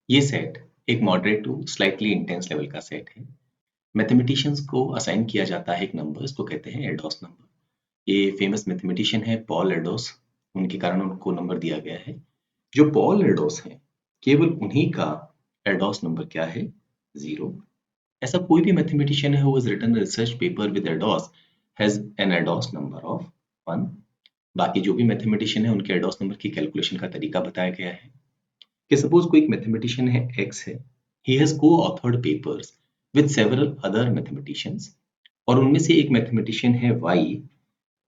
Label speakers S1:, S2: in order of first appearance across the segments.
S1: ये सेट एक moderate to slightly intense level का सेट है। मैथमेटिशियंस को असाइन किया जाता है एक नंबर्स को कहते हैं एडोस नंबर। ये फेमस मैथमेटिशियन है पॉल एडोस, उनके कारण उनको नंबर दिया गया है। जो पॉल एडोस है केवल उन्हीं का एडोस नंबर क्या है? 0। ऐसा कोई भी मैथमेटिशियन है who has written a research paper with Erdos has an Erdos number of 1। बाकी जो भी मैथमेटिशियन है उनके एडोस नंबर की कैलकुलेशन का तरीका बताया गया है कि सपोज कोई एक मैथमेटिशियन है एक्स है, ही हैज को authored papers with several other mathematicians, और उनमें से एक मैथमेटिशियन है वाई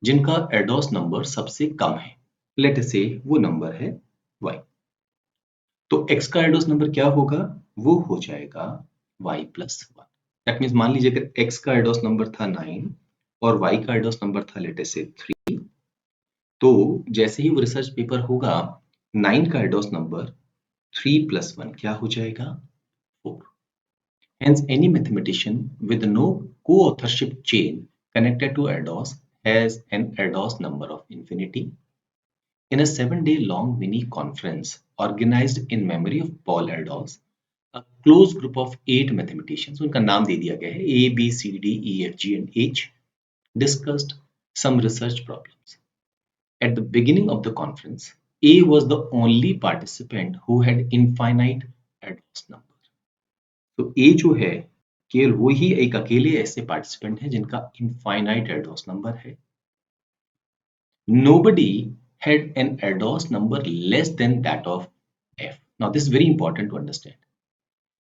S1: जिनका एडोस नंबर सबसे कम है। लेट से वो नंबर है वाई। तो एक्स का एडोस नंबर क्या होगा? वो हो जाएगा y plus one. That means मान लीजिए अगर एक्स का एडोस नंबर था 9 और वाई का एडोस नंबर था लेट से 3, तो जैसे ही वो रिसर्च पेपर होगा 9 का एडोस नंबर 3 प्लस 1 क्या हो जाएगा? 4। Hence, any mathematician with no co-authorship chain connected to ADOS has an ADOS number of infinity. In a 7-day-long mini-conference organized in memory of Paul Ados, a close group of 8 mathematicians, उनका नाम दे दिया गया है A, B, C, D, E, F, G, and H, discussed some research problems. At the beginning of the conference, A was the only participant who had infinite ADOS number. तो ए जो है केवल वो ही एक अकेले ऐसे पार्टिसिपेंट है जिनका इनफाइनाइट एडोस नंबर है। Nobody had an ADOS number less than that of F. Now this is very important to understand.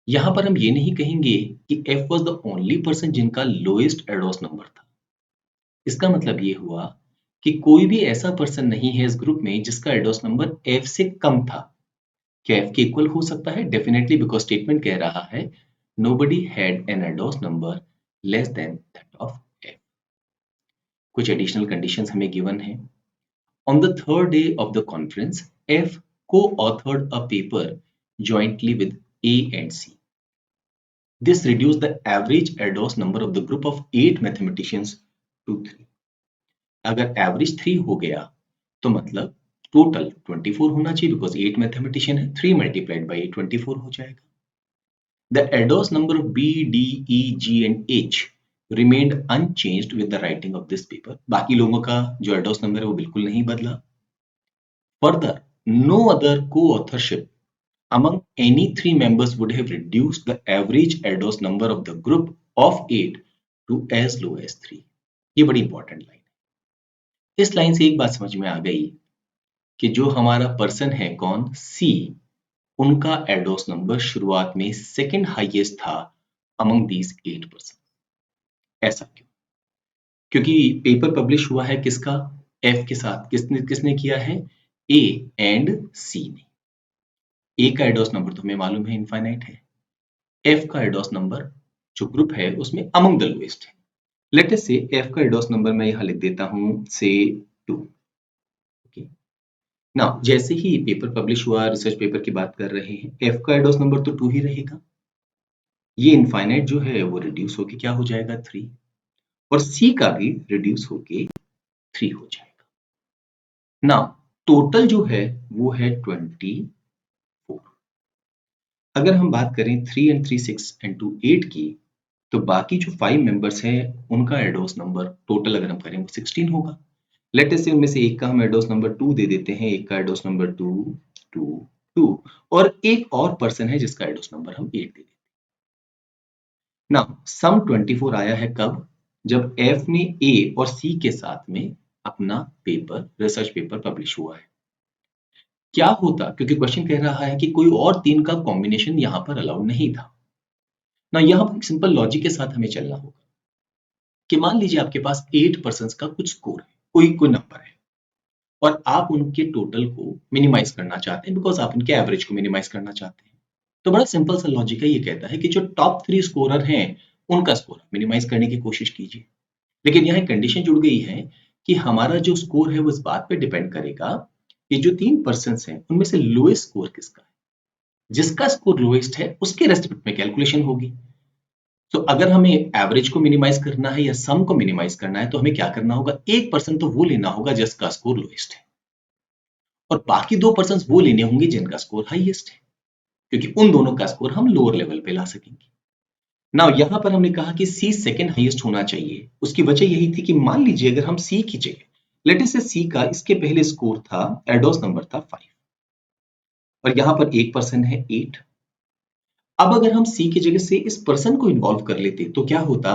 S1: यहां पर हम ये नहीं कहेंगे कि F was the only person जिनका लोएस्ट एडोस नंबर था। इसका मतलब ये हुआ कि कोई भी ऐसा पर्सन नहीं है इस ग्रुप में जिसका एडोस नंबर F से कम था। क्या F के इक्वल हो सकता है? डेफिनेटली, बिकॉज स्टेटमेंट कह रहा है nobody had an ADOS number less than that of F. कुछ एडिशनल कंडीशंस हमें गिवन है। On the third day of the conference, F co-authored a paper jointly with A and C. This reduced the average ADOS number of the group of 8 mathematicians to 3. अगर average 3 हो गया तो मतलब total 24 होना चाहिए, because 8 mathematician है, 3 multiplied by 24 हो जाएगा। The ADOS number of B, D, E, G and H remained unchanged with the writing of this paper. बाकी लोगों का जो ADOS number है वो बिल्कुल नहीं बदला। Further, no other co-authorship among any 3 members would have reduced the average ADOS number of the group of 8 to as low as 3. ये बड़ी इंपॉर्टेंट लाइन है। इस लाइन से एक बात समझ में आ गई कि जो हमारा पर्सन है कौन, C, उनका एडोस नंबर शुरुआत में सेकंड हाईएस्ट था अमंग दीज 8 पर्सन। ऐसा क्यों? क्योंकि पेपर पब्लिश हुआ है किसका? एफ के साथ। किसने किसने किया है? ए एंड सी ने। ए का एडोस नंबर तो हमें मालूम है इनफाइनाइट है। एफ का एडोस नंबर जो ग्रुप है उसमें अमंग द लोएस्ट है। लेट अस से एफ का एडोस नंबर मैं यहां लिख देता हूं से 2। ओके, नाउ जैसे ही पेपर पब्लिश हुआ, रिसर्च पेपर की बात कर रहे हैं, एफ का एडोस नंबर तो 2 ही रहेगा। ये इनफाइनाइट जो है वो रिड्यूस होके क्या हो जाएगा? 3। और सी का भी रिड्यूस होके 3 हो जाएगा। नाउ टोटल जो है वो है 24। अगर हम बात करें 3 and 3 6 and 2 8 की, तो बाकी जो 5 मेंबर्स हैं उनका एडोस नंबर टोटल अगर हम करें वो 16 होगा। लेट अस से उनमें से एक का हम एडोस नंबर 2 दे देते हैं, एक का एडोस नंबर 2 2 2 और एक और पर्सन है जिसका एडोस नंबर हम 8 दे देते हैं। नाउ सम 24 आया है कब? जब एफ ने ए और सी के साथ में अपना पेपर, रिसर्च पेपर पब्लिश हुआ है। क्या होता, क्योंकि क्वेश्चन कह रहा है कि कोई और 3 का कॉम्बिनेशन यहां पर अलाउड नहीं था ना। यहां पर सिंपल लॉजिक के साथ हमें चलना होगा कि मान लीजिए आपके पास 8 पर्संस का कुछ स्कोर है, कोई नंबर है, और आप उनके टोटल को मिनिमाइज करना चाहते हैं, बिकॉज आप उनके एवरेज को मिनिमाइज करना चाहते हैं। तो बड़ा सिंपल सा लॉजिक है, ये कहता है कि जो टॉप 3 स्कोरर हैं उनका स्कोर मिनिमाइज करने की कोशिश कीजिए। लेकिन यहाँ एक कंडीशन जुड़ गई है कि हमारा जो स्कोर है वो इस बात पे डिपेंड करेगा कि जो 3 पर्संस हैं उनमें से लोएस्ट स्कोर किसका है। जिसका स्कोर लोएस्ट है उसके रेस्पेक्ट में कैलकुलेशन होगी। तो अगर हमें एवरेज को मिनिमाइज करना है या सम को मिनिमाइज करना है तो हमें क्या करना होगा? एक पर्सन तो वो लेना होगा जिसका स्कोर लोएस्ट है, और बाकी 2 पर्सन वो लेने होंगे जिनका स्कोर हाईएस्ट है। क्योंकि उन दोनों का स्कोर हम लोअर लेवल पे ला सकेंगे। नाउ यहां पर हमने कहा कि सी सेकंड हाईएस्ट होना चाहिए। उसकी वजह यही थी कि मान लीजिए अगर हम सी की जगह, लेट अस से सी का इसके पहले स्कोर था, एडोस नंबर था 5 और यहां पर एक पर्सन है 8। अब अगर हम सी की जगह से इस पर्सन को इन्वॉल्व कर लेते तो क्या होता,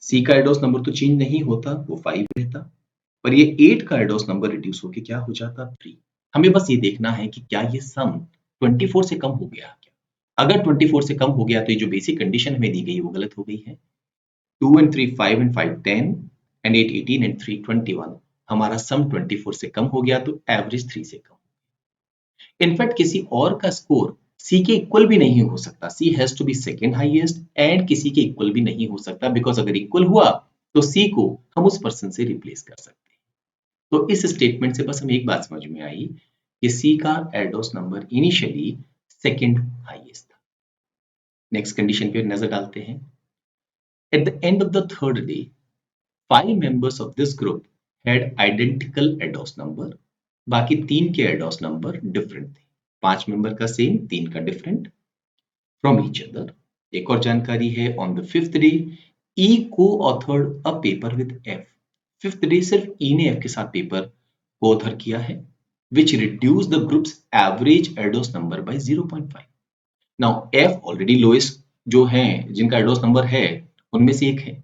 S1: सी का एडोस नंबर तो चेंज नहीं होता, वो 5 रहता, पर ये 8 का एडोस नंबर रिड्यूस होके क्या हो जाता, 3। हमें बस ये देखना है कि क्या ये सम 24 से कम हो गया क्या। अगर 24 से कम हो गया तो ये जो बेसिक कंडीशन हमें दी गई वो गलत हो गई है। 2 and 3 5 and 5 10 and 8 18 and 3 21, हमारा सम 24 से कम हो गया तो एवरेज 3 से कम। इनफैक्ट किसी और का स्कोर सी के इक्वल भी नहीं हो सकता, C has to be second highest and किसी के इक्वल भी नहीं हो सकता, बिकॉज अगर इक्वल हुआ तो सी को हम उस पर्सन से रिप्लेस कर सकते हैं। तो इस स्टेटमेंट से बस हमें एक बात समझ में आई कि सी का Erdos number initially second highest था। नेक्स्ट कंडीशन पे नजर डालते हैं। Eight the end of the third day 5 members of this group had identical ADOS number, बाकी 3 के ADOS नंबर डिफरेंट थे। 5 मेंबर का सेम, 3 का डिफरेंट फ्रॉम ईच अदर। एक और जानकारी है, ऑन द फिफ्थ डे ई को authored a paper with F. Fifth day सिर्फ ई ने एफ के साथ पेपर को ऑथर किया है, which reduce the groups average Erdos number by 0.5। Now F already lowest जो हैं जिनका एडोस नंबर है उनमें से एक है।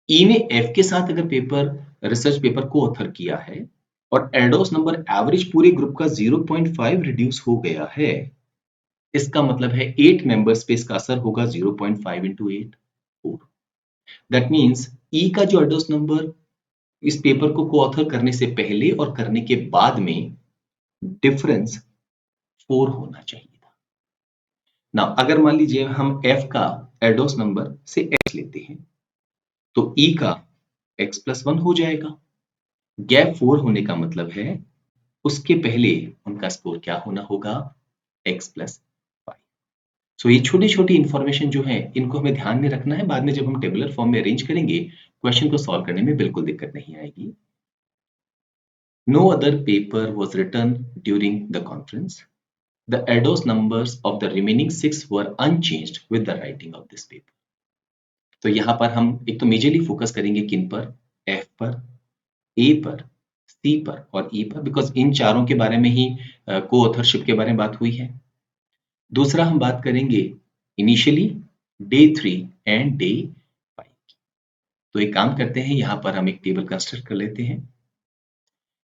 S1: ई ने एफ के साथ अगर पेपर, रिसर्च पेपर को ऑथर किया है और एडोस नंबर एवरेज पूरे ग्रुप का 0.5 रिड्यूस हो गया है, इसका मतलब है 8 मेंबर्स पे इसका असर होगा 0.5 into 8 4। दैट मींस ई का जो एडोस नंबर इस पेपर को को-ऑथर करने से पहले और करने के बाद में डिफरेंस 4 होना चाहिए था। ना अगर मान लीजिए हम एफ का एडोस नंबर से एक्स लेते हैं तो ई का x+1 हो जाएगा। गैप 4 होने का मतलब है उसके पहले उनका स्कोर क्या होना होगा, x+5। सो ये छोटी छोटी इंफॉर्मेशन जो है इनको हमें ध्यान में रखना है, बाद में जब हम टेबुलर फॉर्म में अरेंज करेंगे क्वेश्चन को सॉल्व करने में बिल्कुल दिक्कत नहीं आएगी। No other paper was written during the conference, the Erdos numbers of the remaining 6 were unchanged with the writing of this paper. तो यहाँ पर हम एक तो मेजरली फोकस करेंगे किन पर, एफ पर, ए पर, सी पर और ई पर, बिकॉज इन चारों के बारे में ही को ऑथरशिप के बारे में बात हुई है। दूसरा हम बात करेंगे इनिशियली डे 3 एंड डे 5 की। तो एक काम करते हैं, यहाँ पर हम एक टेबल कंस्ट्रक्ट कर लेते हैं।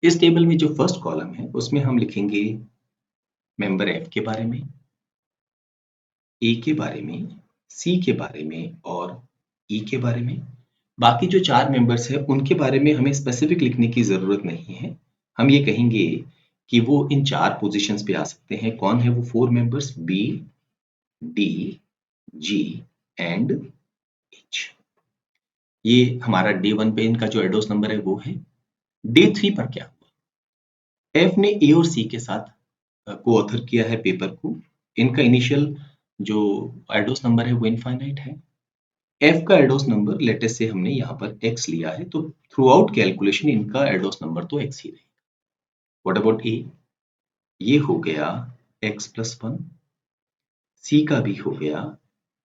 S1: इस टेबल में जो फर्स्ट कॉलम है उसमें हम लिखेंगे मेंबर एफ के बारे में, ए के बारे में, सी के बारे में और ई के बारे में। बाकी जो 4 मेंबर्स हैं उनके बारे में हमें स्पेसिफिक लिखने की जरूरत नहीं है। हम ये कहेंगे कि वो इन 4 पोजीशंस पे आ सकते हैं। कौन है वो 4 members, B, D, G and H. ये हमारा डे 1 पे इनका जो एडोस नंबर है वो है। डे 3 पर क्या हुआ, एफ ने ए और सी के साथ को ऑथर किया है पेपर को। इनका इनिशियल जो एडोस नंबर है वो इनफाइनाइट है। एफ का एडोस नंबर लेटेस्ट से हमने यहाँ पर एक्स लिया है, तो थ्रू आउट कैलकुलेशन इनका एडोस नंबर तो एक्स ही रहेगा। व्हाट अबाउट ए, ये हो गया x+1, सी का भी हो गया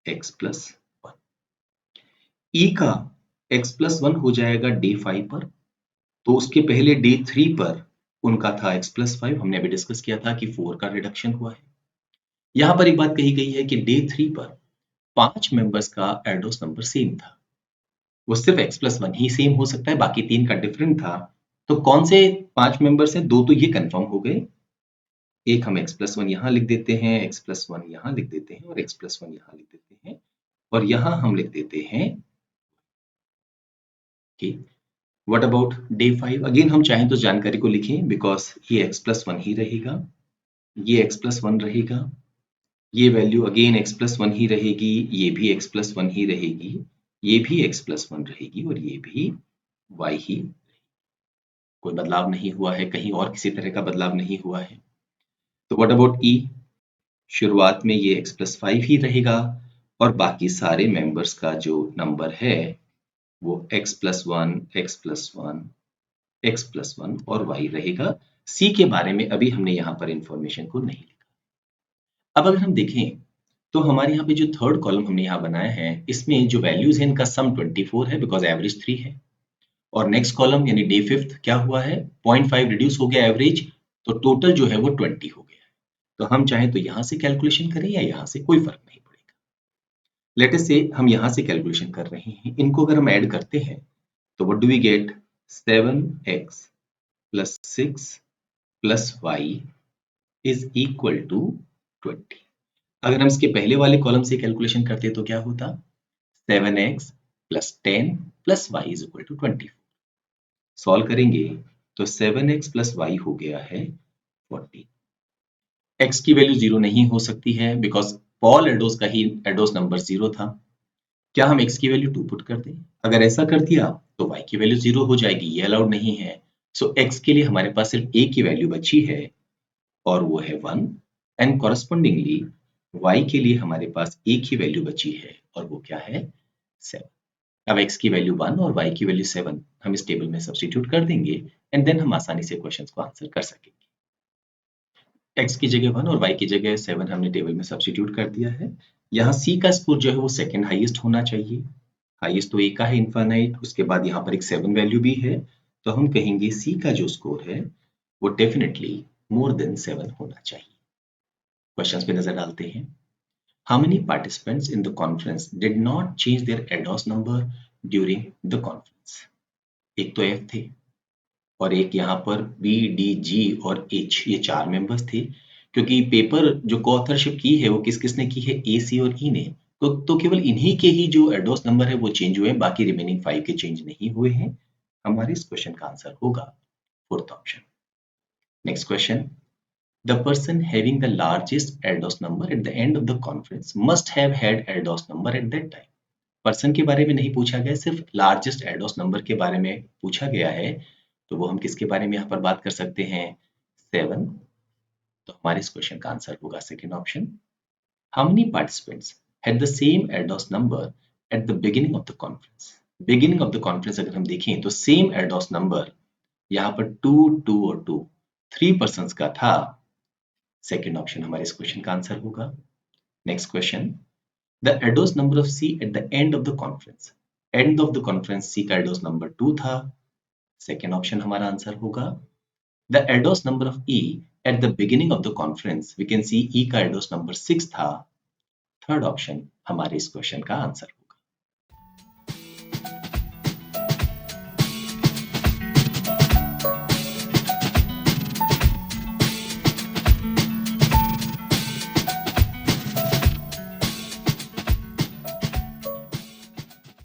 S1: x+1, ई का x+1 हो जाएगा डे 5 पर, तो उसके पहले डे 3 पर उनका था x+5। हमने अभी डिस्कस किया था कि 4 का रिडक्शन हुआ है। यहाँ पर एक बात कही गई है कि डे 3 पर 5 मेंबर्स का एडोस नंबर सेम था, वो सिर्फ x+1 ही सेम हो सकता है, बाकी 3 का डिफरेंट था। तो कौन से 5 मेंबर्स हैं, 2 तो ये कंफर्म हो गए। एक हम x+1 यहाँ लिख देते हैं, x+1 यहाँ लिख देते हैं और x+1 यहाँ लिख देते हैं और यहाँ हम लिख देते हैं कि व्हाट अबाउट डे 5। अगेन हम चाहें तो जानकारी को लिखें, बिकॉज ये x+1 ही रहेगा, ये x+1 रहेगा, ये वैल्यू अगेन x+1 ही रहेगी, ये भी x+1 ही रहेगी, ये भी x+1 रहेगी और ये भी y ही। कोई बदलाव नहीं हुआ है, कहीं और किसी तरह का बदलाव नहीं हुआ है। तो व्हाट अबाउट ई, शुरुआत में ये x+5 ही रहेगा और बाकी सारे मेंबर्स का जो नंबर है वो x+1, x+1, x+1 और y रहेगा। सी के बारे में अभी हमने यहाँ पर इंफॉर्मेशन को नहीं लिखा। अब अगर हम देखें तो हमारे यहाँ पे जो थर्ड कॉलम हमने यहाँ बनाया है इसमें जो वैल्यूज है इनका सम 24 है बिकॉज एवरेज 3 है। और नेक्स्ट कॉलम यानी डे फिफ्थ क्या हुआ है 0.5 रिड्यूस हो गया एवरेज, तो टोटल जो है वो 20 हो गया है। तो हम चाहें तो यहाँ से कैलकुलेशन करें या यहाँ से, कोई फर्क नहीं पड़ेगा। लेट अस से हम यहाँ से कैलकुलेशन कर रहे हैं, इनको अगर हम ऐड करते हैं तो what do we get 7x plus 6 plus y is equal to 20। अगर हम इसके पहले वाले कॉलम से कैलकुलेशन करते तो क्या होता 7x plus 10 plus y is equal to 24। Solve करेंगे तो 7x प्लस y हो गया है 40। x की वैल्यू जीरो नहीं हो सकती है बिकॉज पॉल एडोस का ही एडोस नंबर जीरो था। क्या हम x की वैल्यू 2 पुट कर दें? अगर ऐसा कर दिया तो y की वैल्यू जीरो हो जाएगी, ये अलाउड नहीं है। सो x के लिए हमारे पास सिर्फ a की वैल्यू बची है और वो है 1, एंड कॉरस्पॉन्डिंगली y के लिए हमारे पास a की वैल्यू बची है और वो क्या है 7। अब x की वैल्यू 1 और y की वैल्यू 7 हम इस टेबल में सब्स्टिट्यूट कर देंगे एंड देन हम आसानी से क्वेश्चंस को आंसर कर सकेंगे। x की जगह 1 और y की जगह 7 हमने टेबल में सब्स्टिट्यूट कर दिया है। यहाँ c का स्कोर जो है वो सेकंड हाईएस्ट होना चाहिए। हाईएस्ट तो a का है इनफाइनाइट, उसके बाद यहाँ पर एक 7 वैल्यू भी है, तो हम कहेंगे c का जो स्कोर है वो डेफिनेटली मोर देन 7 होना चाहिए। क्वेश्चंस पे नजर डालते हैं। How many participants in the conference did not change their ADOS number during the conference? एक तो F थे और एक यहाँ पर B, D, G और H, ये 4 मेंबर्स थे। क्योंकि पेपर जो को-ऑथरशिप की है वो किस किसने की है A, C और E ने, तो केवल इन्हीं के ही जो एडोस नंबर है वो चेंज हुए हैं, बाकी रिमेनिंग 5 के चेंज नहीं हुए हैं। हमारे इस क्वेश्चन का आंसर होगा fourth option. Next question, the person having the largest ADOS number at the end of the conference must have had ADOS number at that time। Person के बारे में नहीं पूछा गया, सिर्फ लार्जेस्ट एडोस नंबर के बारे में पूछा गया है, तो वो हम किसके बारे में यहाँ पर बात कर सकते हैं 7। तो हमारे इस क्वेश्चन का आंसर होगा second option. How many participants had the same ADOS number at the beginning of the conference? Beginning of the conference अगर हम देखें तो सेम ADOS नंबर यहाँ पर 2, 2 और 2 3 पर्सन्स का था। सेकेंड ऑप्शन हमारे इस क्वेश्चन का आंसर होगा। Next question, the Erdos number of C at the end of the conference. End of the conference C का एडोस नंबर 2 था। सेकेंड ऑप्शन हमारा आंसर होगा। The Erdos number of E at the beginning of the conference, we can see E का Erdos number 6 था। Third option हमारे इस question का answer